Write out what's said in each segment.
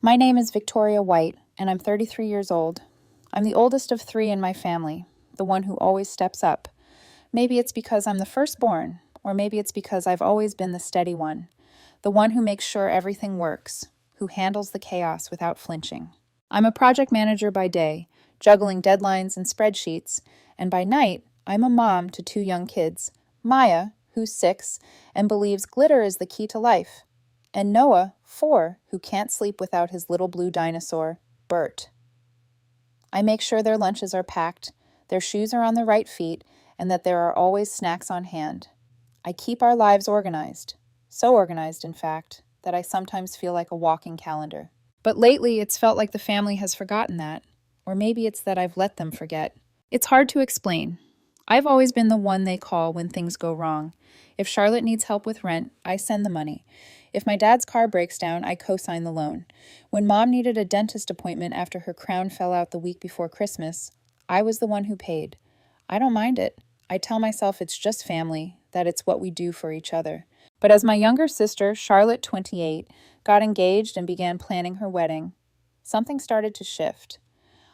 My name is Victoria White, and I'm 33 years old. I'm the oldest of three in my family, the one who always steps up. Maybe it's because I'm the firstborn, or maybe it's because I've always been the steady one, the one who makes sure everything works, who handles the chaos without flinching. I'm a project manager by day, juggling deadlines and spreadsheets, and by night, I'm a mom to two young kids, Maya, who's 6 and believes glitter is the key to life, and Noah, 4, who can't sleep without his little blue dinosaur, Bert. I make sure their lunches are packed, their shoes are on the right feet, and that there are always snacks on hand. I keep our lives organized. So organized, in fact, that I sometimes feel like a walking calendar. But lately, it's felt like the family has forgotten that. Or maybe it's that I've let them forget. It's hard to explain. I've always been the one they call when things go wrong. If Charlotte needs help with rent, I send the money. If my dad's car breaks down, I co-sign the loan. When Mom needed a dentist appointment after her crown fell out the week before Christmas, I was the one who paid. I don't mind it. I tell myself it's just family, that it's what we do for each other. But as my younger sister, Charlotte, 28, got engaged and began planning her wedding, something started to shift.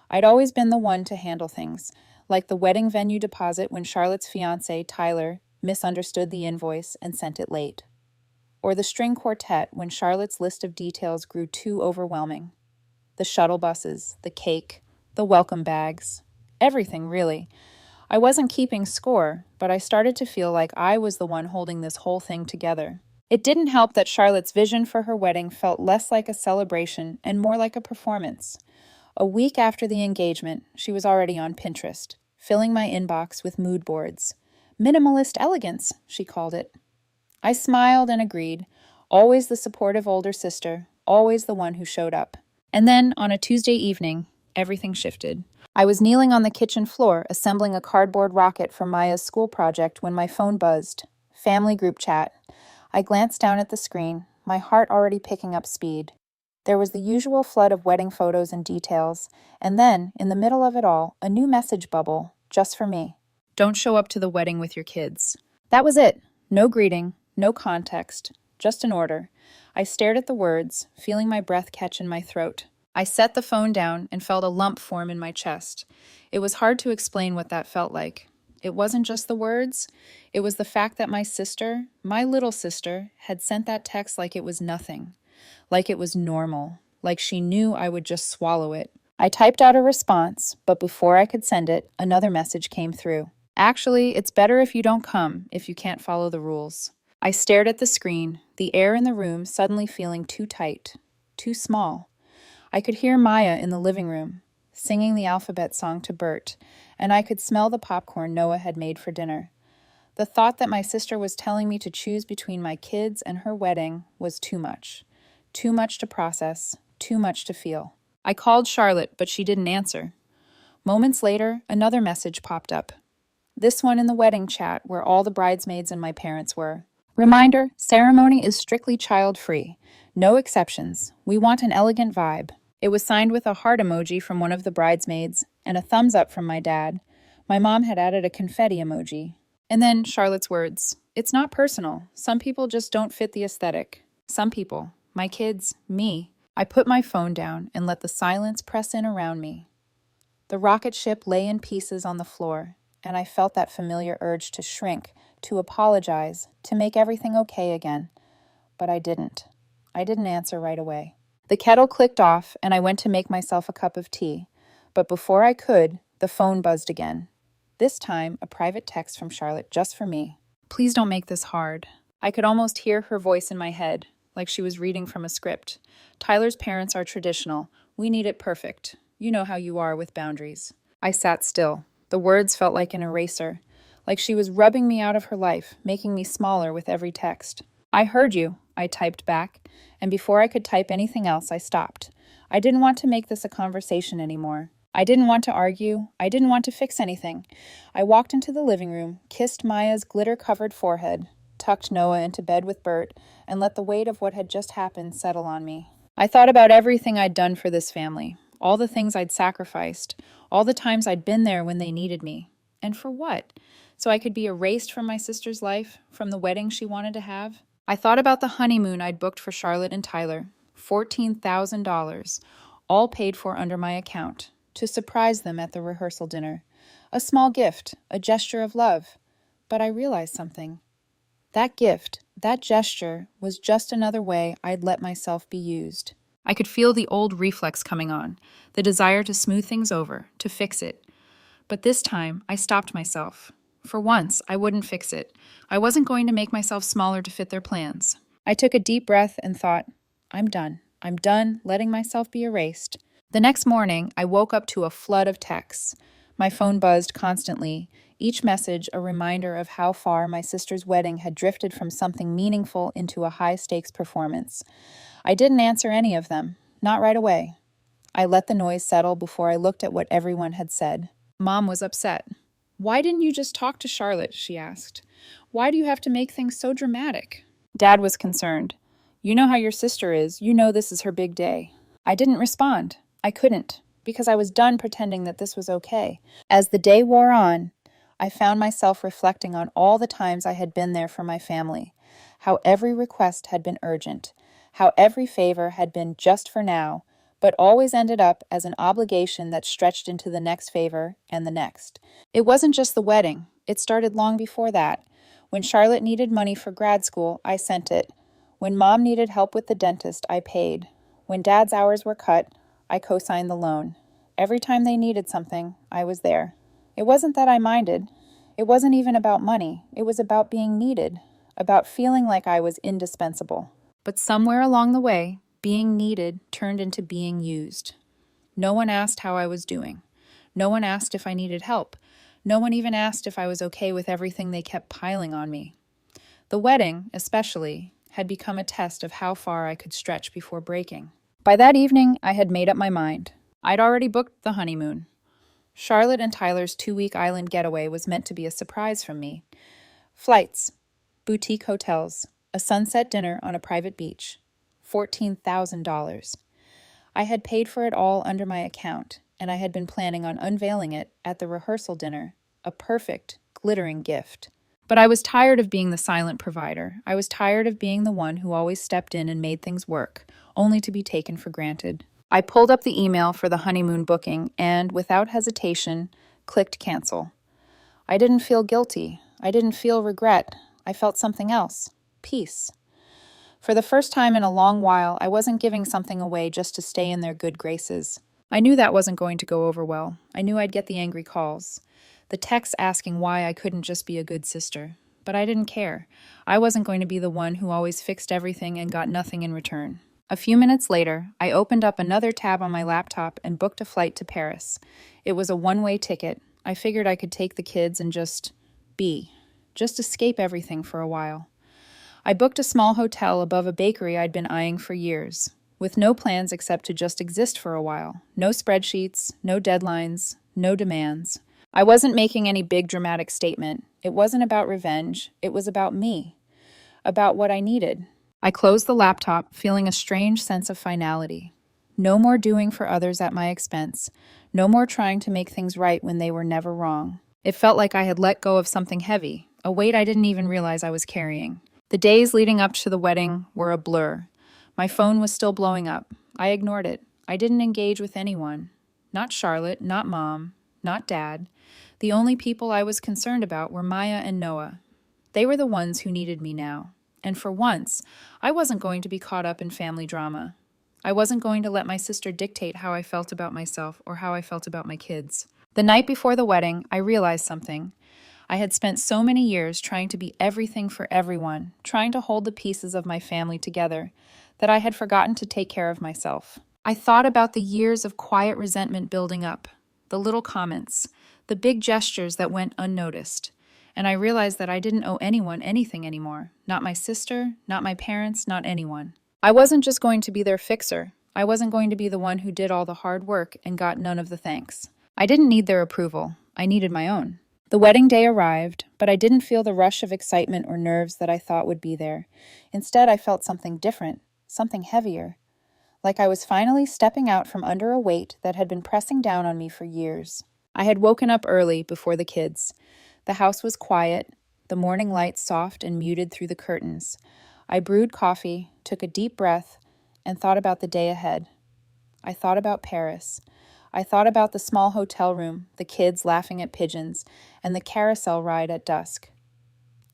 I'd always been the one to handle things, like the wedding venue deposit when Charlotte's fiancé, Tyler, misunderstood the invoice and sent it late. Or the string quartet when Charlotte's list of details grew too overwhelming. The shuttle buses, the cake, the welcome bags, everything really. I wasn't keeping score, but I started to feel like I was the one holding this whole thing together. It didn't help that Charlotte's vision for her wedding felt less like a celebration and more like a performance. A week after the engagement, she was already on Pinterest, filling my inbox with mood boards. Minimalist elegance, she called it. I smiled and agreed, always the supportive older sister, always the one who showed up. And then, on a Tuesday evening, everything shifted. I was kneeling on the kitchen floor, assembling a cardboard rocket for Maya's school project when my phone buzzed. Family group chat. I glanced down at the screen, my heart already picking up speed. There was the usual flood of wedding photos and details, and then, in the middle of it all, a new message bubble, just for me. Don't show up to the wedding with your kids. That was it. No greeting, no context, just an order. I stared at the words, feeling my breath catch in my throat. I set the phone down and felt a lump form in my chest. It was hard to explain what that felt like. It wasn't just the words. It was the fact that my sister, my little sister, had sent that text like it was nothing. Like it was normal. Like she knew I would just swallow it. I typed out a response, but before I could send it, another message came through. Actually, it's better if you don't come, if you can't follow the rules. I stared at the screen, the air in the room suddenly feeling too tight, too small. I could hear Maya in the living room, singing the alphabet song to Bert, and I could smell the popcorn Noah had made for dinner. The thought that my sister was telling me to choose between my kids and her wedding was too much. Too much to process, too much to feel. I called Charlotte, but she didn't answer. Moments later, another message popped up. This one in the wedding chat where all the bridesmaids and my parents were. Reminder, ceremony is strictly child-free. No exceptions. We want an elegant vibe. It was signed with a heart emoji from one of the bridesmaids and a thumbs up from my dad. My mom had added a confetti emoji. And then Charlotte's words. It's not personal. Some people just don't fit the aesthetic. Some people. My kids. Me. I put my phone down and let the silence press in around me. The rocket ship lay in pieces on the floor, and I felt that familiar urge to shrink, to apologize, to make everything okay again. But I didn't. I didn't answer right away. The kettle clicked off, and I went to make myself a cup of tea. But before I could, the phone buzzed again. This time, a private text from Charlotte just for me. Please don't make this hard. I could almost hear her voice in my head, like she was reading from a script. Tyler's parents are traditional. We need it perfect. You know how you are with boundaries. I sat still. The words felt like an eraser, like she was rubbing me out of her life, making me smaller with every text. I heard you, I typed back, and before I could type anything else, I stopped. I didn't want to make this a conversation anymore. I didn't want to argue. I didn't want to fix anything. I walked into the living room, kissed Maya's glitter-covered forehead, tucked Noah into bed with Bert, and let the weight of what had just happened settle on me. I thought about everything I'd done for this family, all the things I'd sacrificed, all the times I'd been there when they needed me. And for what? So I could be erased from my sister's life, from the wedding she wanted to have? I thought about the honeymoon I'd booked for Charlotte and Tyler. $14,000, all paid for under my account, to surprise them at the rehearsal dinner. A small gift, a gesture of love. But I realized something. That gift, that gesture, was just another way I'd let myself be used. I could feel the old reflex coming on, the desire to smooth things over, to fix it. But this time, I stopped myself. For once, I wouldn't fix it. I wasn't going to make myself smaller to fit their plans. I took a deep breath and thought, I'm done. I'm done letting myself be erased. The next morning, I woke up to a flood of texts. My phone buzzed constantly, each message a reminder of how far my sister's wedding had drifted from something meaningful into a high-stakes performance. I didn't answer any of them, not right away. I let the noise settle before I looked at what everyone had said. Mom was upset. "Why didn't you just talk to Charlotte?" she asked. "Why do you have to make things so dramatic?" Dad was concerned. "You know how your sister is. You know this is her big day." I didn't respond. I couldn't, because I was done pretending that this was okay. As the day wore on, I found myself reflecting on all the times I had been there for my family, how every request had been urgent, how every favor had been just for now, but always ended up as an obligation that stretched into the next favor and the next. It wasn't just the wedding. It started long before that. When Charlotte needed money for grad school, I sent it. When Mom needed help with the dentist, I paid. When Dad's hours were cut, I co-signed the loan. Every time they needed something, I was there. It wasn't that I minded. It wasn't even about money. It was about being needed, about feeling like I was indispensable. But somewhere along the way, being needed turned into being used. No one asked how I was doing. No one asked if I needed help. No one even asked if I was okay with everything they kept piling on me. The wedding, especially, had become a test of how far I could stretch before breaking. By that evening, I had made up my mind. I'd already booked the honeymoon. Charlotte and Tyler's 2-week island getaway was meant to be a surprise from me. Flights, boutique hotels, a sunset dinner on a private beach. $14,000. I had paid for it all under my account, and I had been planning on unveiling it at the rehearsal dinner, a perfect, glittering gift. But I was tired of being the silent provider. I was tired of being the one who always stepped in and made things work, only to be taken for granted. I pulled up the email for the honeymoon booking and, without hesitation, clicked cancel. I didn't feel guilty. I didn't feel regret. I felt something else. Peace. For the first time in a long while, I wasn't giving something away just to stay in their good graces. I knew that wasn't going to go over well. I knew I'd get the angry calls, the texts asking why I couldn't just be a good sister. But I didn't care. I wasn't going to be the one who always fixed everything and got nothing in return. A few minutes later, I opened up another tab on my laptop and booked a flight to Paris. It was a one-way ticket. I figured I could take the kids and just escape everything for a while. I booked a small hotel above a bakery I'd been eyeing for years, with no plans except to just exist for a while. No spreadsheets, no deadlines, no demands. I wasn't making any big dramatic statement. It wasn't about revenge. It was about me, about what I needed. I closed the laptop, feeling a strange sense of finality. No more doing for others at my expense. No more trying to make things right when they were never wrong. It felt like I had let go of something heavy, a weight I didn't even realize I was carrying. The days leading up to the wedding were a blur. My phone was still blowing up. I ignored it. I didn't engage with anyone. Not Charlotte, not Mom, not Dad. The only people I was concerned about were Maya and Noah. They were the ones who needed me now. And for once, I wasn't going to be caught up in family drama. I wasn't going to let my sister dictate how I felt about myself or how I felt about my kids. The night before the wedding, I realized something. I had spent so many years trying to be everything for everyone, trying to hold the pieces of my family together, that I had forgotten to take care of myself. I thought about the years of quiet resentment building up, the little comments, the big gestures that went unnoticed, and I realized that I didn't owe anyone anything anymore. Not my sister, not my parents, not anyone. I wasn't just going to be their fixer. I wasn't going to be the one who did all the hard work and got none of the thanks. I didn't need their approval. I needed my own. The wedding day arrived, but I didn't feel the rush of excitement or nerves that I thought would be there. Instead, I felt something different, something heavier, like I was finally stepping out from under a weight that had been pressing down on me for years. I had woken up early before the kids. The house was quiet, the morning light soft and muted through the curtains. I brewed coffee, took a deep breath, and thought about the day ahead. I thought about Paris. I thought about the small hotel room, the kids laughing at pigeons, and the carousel ride at dusk.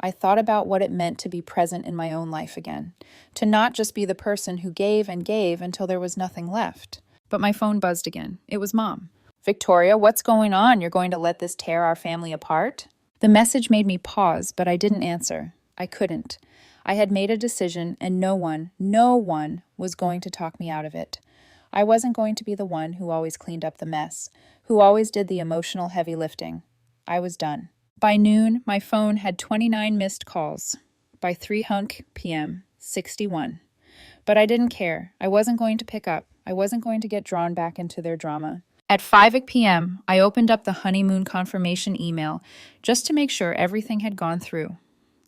I thought about what it meant to be present in my own life again, to not just be the person who gave and gave until there was nothing left. But my phone buzzed again. It was Mom. "Victoria, what's going on? You're going to let this tear our family apart?" The message made me pause, but I didn't answer. I couldn't. I had made a decision, and no one was going to talk me out of it. I wasn't going to be the one who always cleaned up the mess, who always did the emotional heavy lifting. I was done. By noon, my phone had 29 missed calls. By 3:00 p.m., 61. But I didn't care. I wasn't going to pick up. I wasn't going to get drawn back into their drama. At 5 p.m., I opened up the Honeymoon confirmation email just to make sure everything had gone through.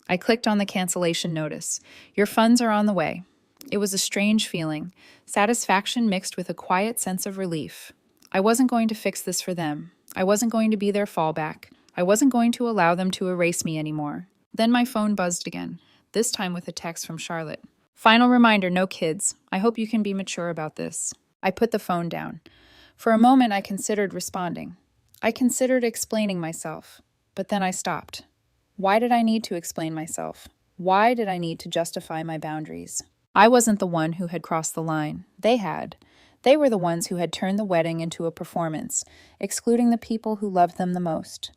I clicked on the cancellation notice. "Your funds are on the way." It was a strange feeling, satisfaction mixed with a quiet sense of relief. I wasn't going to fix this for them. I wasn't going to be their fallback. I wasn't going to allow them to erase me anymore. Then my phone buzzed again, this time with a text from Charlotte. "Final reminder, no kids. I hope you can be mature about this." I put the phone down. For a moment, I considered responding. I considered explaining myself, but then I stopped. Why did I need to explain myself? Why did I need to justify my boundaries? I wasn't the one who had crossed the line. They had. They were the ones who had turned the wedding into a performance, excluding the people who loved them the most,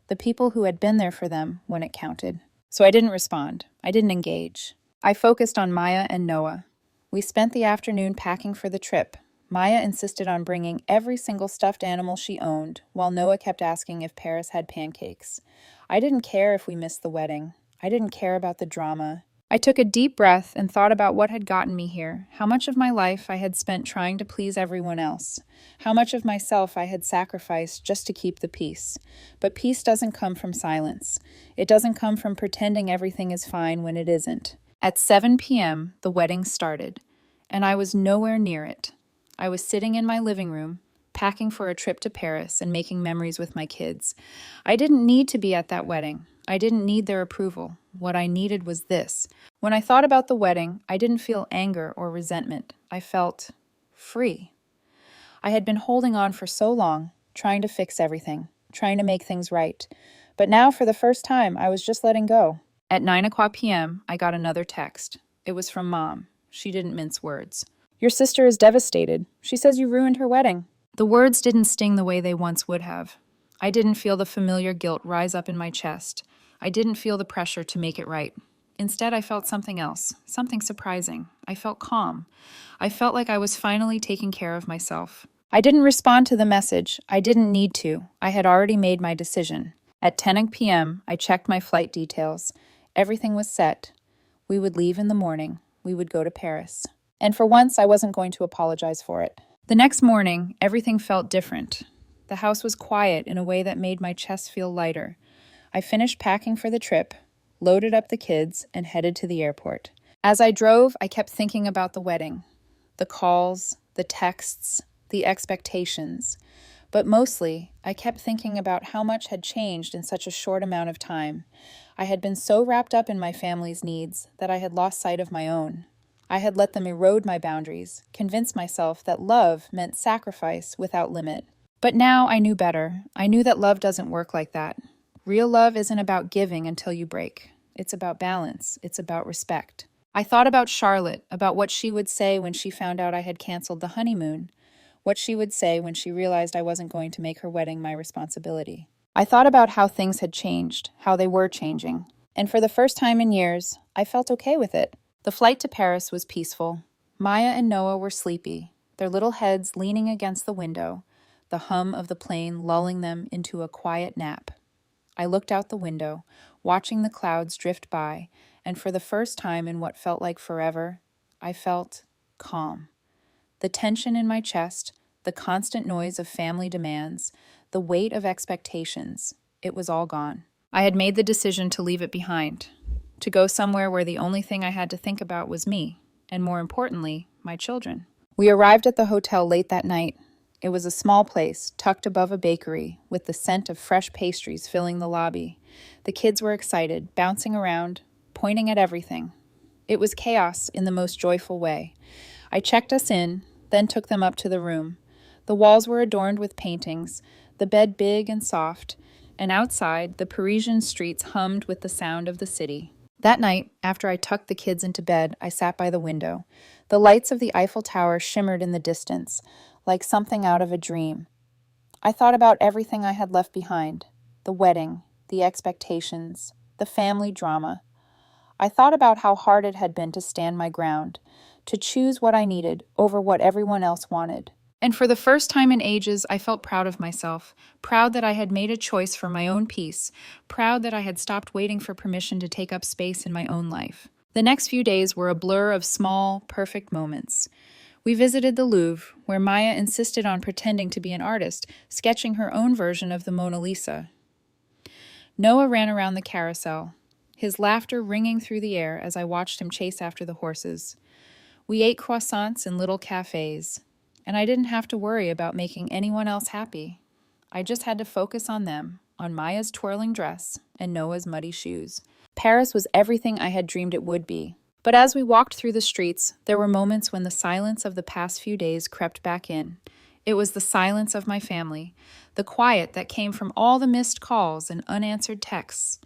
the people who had been there for them when it counted. So I didn't respond. I didn't engage. I focused on Maya and Noah. We spent the afternoon packing for the trip. Maya insisted on bringing every single stuffed animal she owned, while Noah kept asking if Paris had pancakes. I didn't care if we missed the wedding. I didn't care about the drama. I took a deep breath and thought about what had gotten me here, how much of my life I had spent trying to please everyone else, how much of myself I had sacrificed just to keep the peace. But peace doesn't come from silence. It doesn't come from pretending everything is fine when it isn't. At 7 p.m., the wedding started, and I was nowhere near it. I was sitting in my living room, packing for a trip to Paris and making memories with my kids. I didn't need to be at that wedding. I didn't need their approval. What I needed was this. When I thought about the wedding, I didn't feel anger or resentment. I felt free. I had been holding on for so long, trying to fix everything, trying to make things right. But now, for the first time, I was just letting go. At 9 p.m., I got another text. It was from Mom. She didn't mince words. "Your sister is devastated. She says you ruined her wedding." The words didn't sting the way they once would have. I didn't feel the familiar guilt rise up in my chest. I didn't feel the pressure to make it right. Instead, I felt something else, something surprising. I felt calm. I felt like I was finally taking care of myself. I didn't respond to the message. I didn't need to. I had already made my decision. At 10 p.m., I checked my flight details. Everything was set. We would leave in the morning. We would go to Paris. And for once, I wasn't going to apologize for it. The next morning, everything felt different. The house was quiet in a way that made my chest feel lighter. I finished packing for the trip, loaded up the kids, and headed to the airport. As I drove, I kept thinking about the wedding, the calls, the texts, the expectations. But mostly, I kept thinking about how much had changed in such a short amount of time. I had been so wrapped up in my family's needs that I had lost sight of my own. I had let them erode my boundaries, convince myself that love meant sacrifice without limit. But now I knew better. I knew that love doesn't work like that. Real love isn't about giving until you break. It's about balance. It's about respect. I thought about Charlotte, about what she would say when she found out I had canceled the honeymoon, what she would say when she realized I wasn't going to make her wedding my responsibility. I thought about how things had changed, how they were changing. And for the first time in years, I felt okay with it. The flight to Paris was peaceful. Maya and Noah were sleepy, their little heads leaning against the window, the hum of the plane lulling them into a quiet nap. I looked out the window, watching the clouds drift by, and for the first time in what felt like forever, I felt calm. The tension in my chest, the constant noise of family demands, the weight of expectations, it was all gone. I had made the decision to leave it behind, to go somewhere where the only thing I had to think about was me, and more importantly, my children. We arrived at the hotel late that night. It was a small place, tucked above a bakery, with the scent of fresh pastries filling the lobby. The kids were excited, bouncing around, pointing at everything. It was chaos in the most joyful way. I checked us in, then took them up to the room. The walls were adorned with paintings, the bed big and soft, and outside, the Parisian streets hummed with the sound of the city. That night, after I tucked the kids into bed, I sat by the window. The lights of the Eiffel Tower shimmered in the distance, like something out of a dream. I thought about everything I had left behind: the wedding, the expectations, the family drama. I thought about how hard it had been to stand my ground, to choose what I needed over what everyone else wanted. And for the first time in ages, I felt proud of myself, proud that I had made a choice for my own peace, proud that I had stopped waiting for permission to take up space in my own life. The next few days were a blur of small, perfect moments. We visited the Louvre, where Maya insisted on pretending to be an artist, sketching her own version of the Mona Lisa. Noah ran around the carousel, his laughter ringing through the air as I watched him chase after the horses. We ate croissants in little cafes, and I didn't have to worry about making anyone else happy. I just had to focus on them, on Maya's twirling dress and Noah's muddy shoes. Paris was everything I had dreamed it would be. But as we walked through the streets, there were moments when the silence of the past few days crept back in. It was the silence of my family, the quiet that came from all the missed calls and unanswered texts.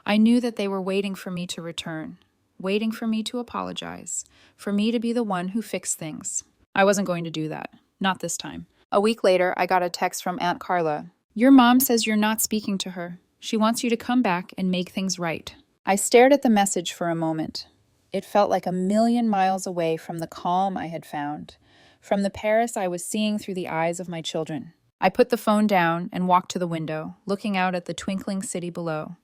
I knew that they were waiting for me to return, waiting for me to apologize, for me to be the one who fixed things. I wasn't going to do that. Not this time. A week later, I got a text from Aunt Carla. "Your mom says you're not speaking to her. She wants you to come back and make things right." I stared at the message for a moment. It felt like a million miles away from the calm I had found, from the Paris I was seeing through the eyes of my children. I put the phone down and walked to the window, looking out at the twinkling city below.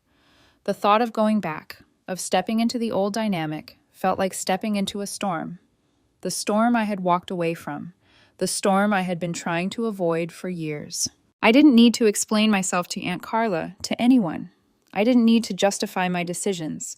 The thought of going back, of stepping into the old dynamic, felt like stepping into a storm. The storm I had walked away from, the storm I had been trying to avoid for years. I didn't need to explain myself to Aunt Carla, to anyone. I didn't need to justify my decisions.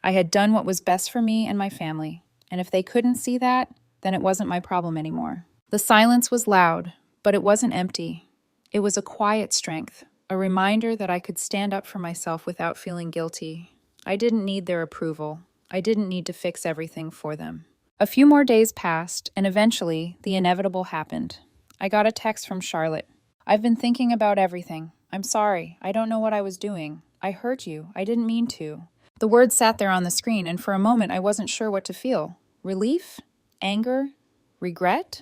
I had done what was best for me and my family, and if they couldn't see that, then it wasn't my problem anymore. The silence was loud, but it wasn't empty. It was a quiet strength, a reminder that I could stand up for myself without feeling guilty. I didn't need their approval. I didn't need to fix everything for them. A few more days passed, and eventually, the inevitable happened. I got a text from Charlotte. "I've been thinking about everything. I'm sorry. I don't know what I was doing. I hurt you. I didn't mean to." The words sat there on the screen, and for a moment I wasn't sure what to feel. Relief? Anger? Regret?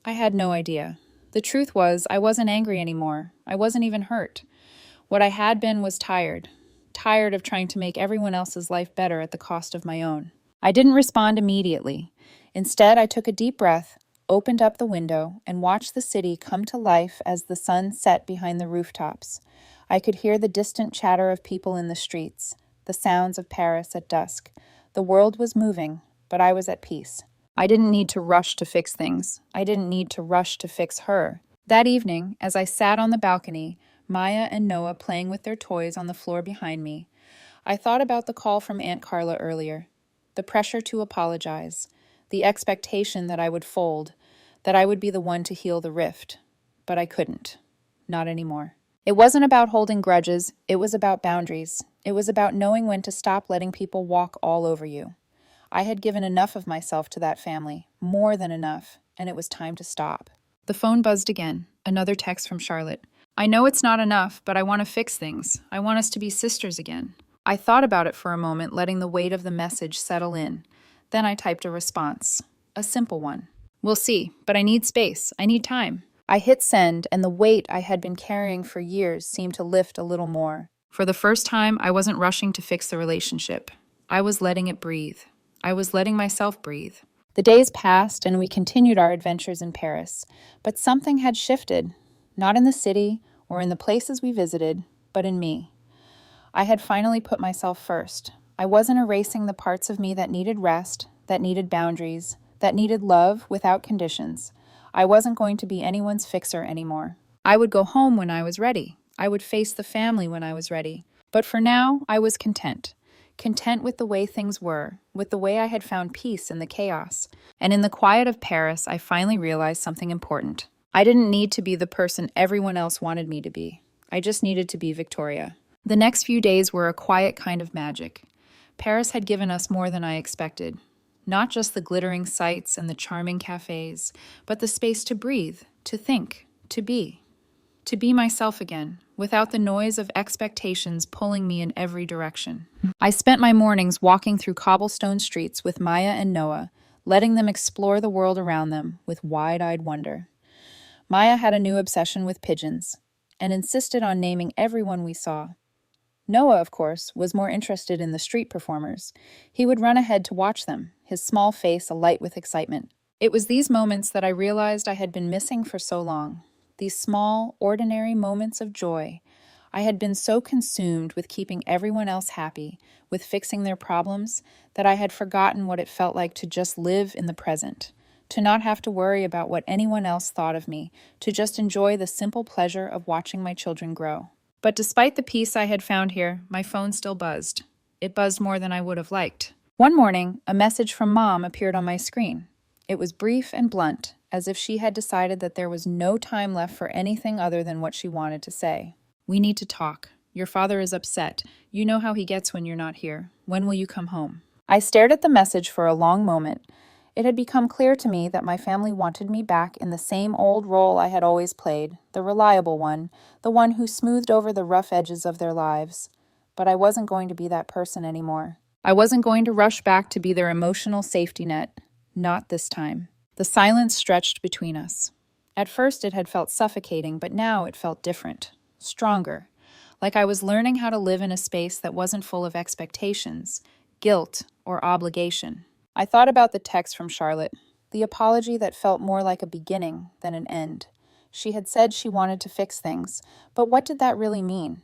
I had no idea. The truth was, I wasn't angry anymore. I wasn't even hurt. What I had been was tired. Tired of trying to make everyone else's life better at the cost of my own. I didn't respond immediately. Instead, I took a deep breath, opened up the window, and watched the city come to life as the sun set behind the rooftops. I could hear the distant chatter of people in the streets, the sounds of Paris at dusk. The world was moving, but I was at peace. I didn't need to rush to fix things. I didn't need to rush to fix her. That evening, as I sat on the balcony, Maya and Noah playing with their toys on the floor behind me, I thought about the call from Aunt Carla earlier, the pressure to apologize, the expectation that I would fold, that I would be the one to heal the rift. But I couldn't. Not anymore. It wasn't about holding grudges. It was about boundaries. It was about knowing when to stop letting people walk all over you. I had given enough of myself to that family, more than enough, and it was time to stop. The phone buzzed again, another text from Charlotte. "I know it's not enough, but I want to fix things. I want us to be sisters again." I thought about it for a moment, letting the weight of the message settle in. Then I typed a response. A simple one. "We'll see, but I need space. I need time." I hit send, and the weight I had been carrying for years seemed to lift a little more. For the first time, I wasn't rushing to fix the relationship. I was letting it breathe. I was letting myself breathe. The days passed, and we continued our adventures in Paris. But something had shifted. Not in the city or in the places we visited, but in me. I had finally put myself first. I wasn't erasing the parts of me that needed rest, that needed boundaries, that needed love without conditions. I wasn't going to be anyone's fixer anymore. I would go home when I was ready. I would face the family when I was ready. But for now, I was content. Content with the way things were, with the way I had found peace in the chaos. And in the quiet of Paris, I finally realized something important. I didn't need to be the person everyone else wanted me to be. I just needed to be Victoria. The next few days were a quiet kind of magic. Paris had given us more than I expected. Not just the glittering sights and the charming cafes, but the space to breathe, to think, to be. To be myself again, without the noise of expectations pulling me in every direction. I spent my mornings walking through cobblestone streets with Maya and Noah, letting them explore the world around them with wide-eyed wonder. Maya had a new obsession with pigeons, and insisted on naming everyone we saw. Noah, of course, was more interested in the street performers. He would run ahead to watch them, his small face alight with excitement. It was these moments that I realized I had been missing for so long. These small, ordinary moments of joy. I had been so consumed with keeping everyone else happy, with fixing their problems, that I had forgotten what it felt like to just live in the present, to not have to worry about what anyone else thought of me, to just enjoy the simple pleasure of watching my children grow. But despite the peace I had found here, my phone still buzzed. It buzzed more than I would have liked. One morning, a message from Mom appeared on my screen. It was brief and blunt, as if she had decided that there was no time left for anything other than what she wanted to say. "We need to talk. Your father is upset. You know how he gets when you're not here. When will you come home?" I stared at the message for a long moment. It had become clear to me that my family wanted me back in the same old role I had always played, the reliable one, the one who smoothed over the rough edges of their lives. But I wasn't going to be that person anymore. I wasn't going to rush back to be their emotional safety net. Not this time. The silence stretched between us. At first it had felt suffocating, but now it felt different, stronger, like I was learning how to live in a space that wasn't full of expectations, guilt, or obligation. I thought about the text from Charlotte, the apology that felt more like a beginning than an end. She had said she wanted to fix things, but what did that really mean?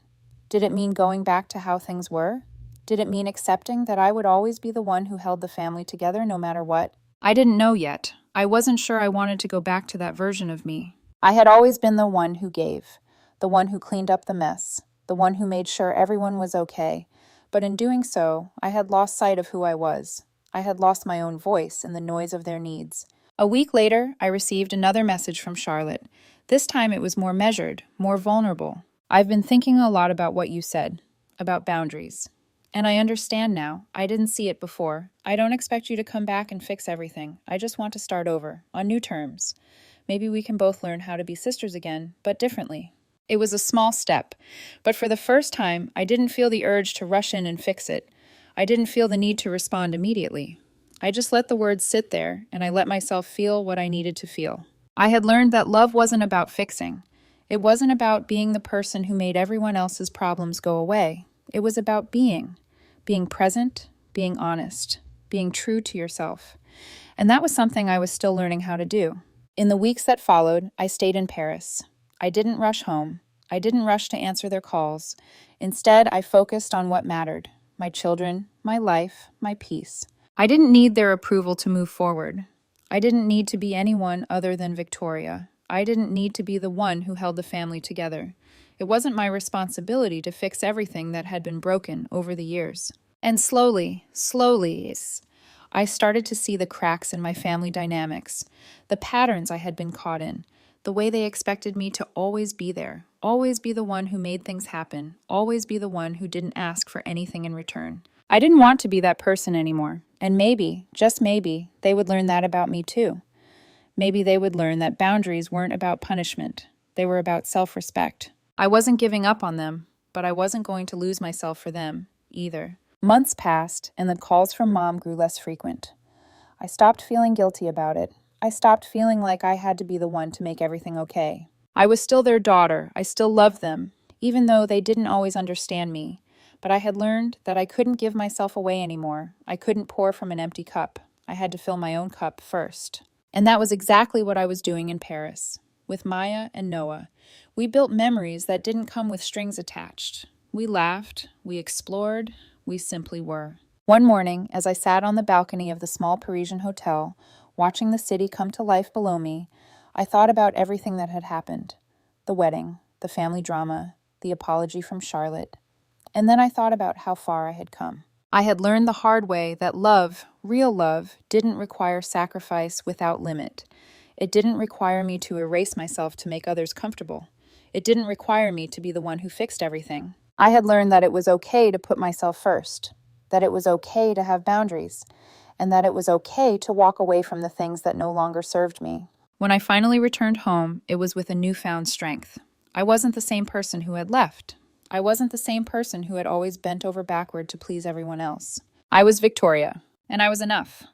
Did it mean going back to how things were? Did it mean accepting that I would always be the one who held the family together no matter what? I didn't know yet. I wasn't sure I wanted to go back to that version of me. I had always been the one who gave, the one who cleaned up the mess, the one who made sure everyone was okay. But in doing so, I had lost sight of who I was. I had lost my own voice in the noise of their needs. A week later, I received another message from Charlotte. This time it was more measured, more vulnerable. "I've been thinking a lot about what you said, about boundaries. And I understand now. I didn't see it before. I don't expect you to come back and fix everything. I just want to start over, on new terms. Maybe we can both learn how to be sisters again, but differently." It was a small step, but for the first time, I didn't feel the urge to rush in and fix it. I didn't feel the need to respond immediately. I just let the words sit there, and I let myself feel what I needed to feel. I had learned that love wasn't about fixing. It wasn't about being the person who made everyone else's problems go away. It was about being present, being honest, being true to yourself. And that was something I was still learning how to do. In the weeks that followed, I stayed in Paris. I didn't rush home. I didn't rush to answer their calls. Instead, I focused on what mattered: my children, my life, my peace. I didn't need their approval to move forward. I didn't need to be anyone other than Victoria. I didn't need to be the one who held the family together. It wasn't my responsibility to fix everything that had been broken over the years. And slowly, I started to see the cracks in my family dynamics, the patterns I had been caught in, the way they expected me to always be there, always be the one who made things happen, always be the one who didn't ask for anything in return. I didn't want to be that person anymore, and maybe, just maybe, they would learn that about me too. Maybe they would learn that boundaries weren't about punishment, they were about self-respect. I wasn't giving up on them, but I wasn't going to lose myself for them either. Months passed, and the calls from Mom grew less frequent. I stopped feeling guilty about it. I stopped feeling like I had to be the one to make everything okay. I was still their daughter. I still loved them, even though they didn't always understand me. But I had learned that I couldn't give myself away anymore. I couldn't pour from an empty cup. I had to fill my own cup first. And that was exactly what I was doing in Paris, with Maya and Noah. We built memories that didn't come with strings attached. We laughed, we explored, we simply were. One morning, as I sat on the balcony of the small Parisian hotel, watching the city come to life below me, I thought about everything that had happened. The wedding, the family drama, the apology from Charlotte. And then I thought about how far I had come. I had learned the hard way that love, real love, didn't require sacrifice without limit. It didn't require me to erase myself to make others comfortable. It didn't require me to be the one who fixed everything. I had learned that it was okay to put myself first, that it was okay to have boundaries, and that it was okay to walk away from the things that no longer served me. When I finally returned home, it was with a newfound strength. I wasn't the same person who had left. I wasn't the same person who had always bent over backward to please everyone else. I was Victoria, and I was enough.